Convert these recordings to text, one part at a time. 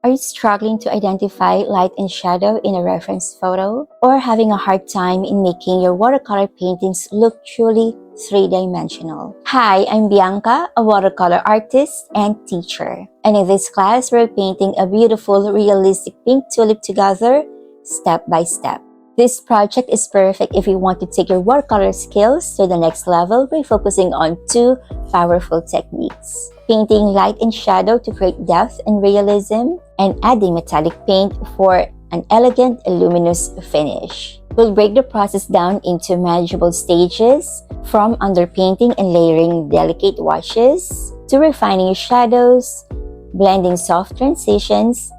Are you struggling to identify light and shadow in a reference photo? Or having a hard time in making your watercolor paintings look truly three-dimensional? Hi, I'm Bianca, a watercolor artist and teacher. And in this class, we're painting a beautiful, realistic pink tulip together, step by step. This project is perfect if you want to take your watercolor skills to the next level by focusing on two powerful techniques: painting light and shadow to create depth and realism, and adding metallic paint for an elegant, luminous finish. We'll break the process down into manageable stages, from underpainting and layering delicate washes, to refining shadows, blending soft transitions,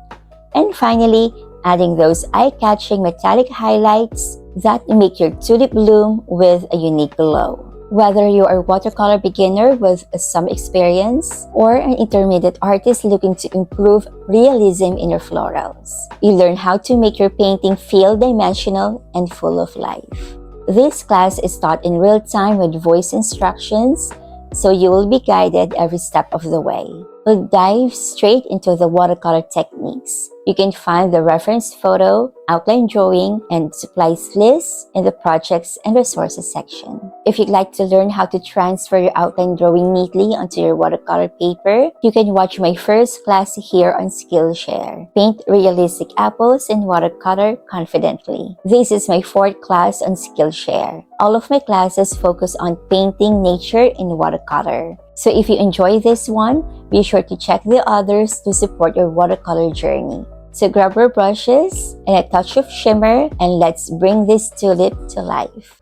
and finally, adding those eye-catching metallic highlights that make your tulip bloom with a unique glow. Whether you are a watercolor beginner with some experience or an intermediate artist looking to improve realism in your florals, you learn how to make your painting feel dimensional and full of life. This class is taught in real time with voice instructions, so you will be guided every step of the way. We'll dive straight into the watercolor techniques. You can find the reference photo, outline drawing, and supplies list in the projects and resources section. If you'd like to learn how to transfer your outline drawing neatly onto your watercolor paper, you can watch my first class here on Skillshare. Paint realistic apples in watercolor confidently. This is my fourth class on Skillshare. All of my classes focus on painting nature in watercolor. So if you enjoy this one, be sure to check the others to support your watercolor journey. So grab your brushes and a touch of shimmer, and let's bring this tulip to life.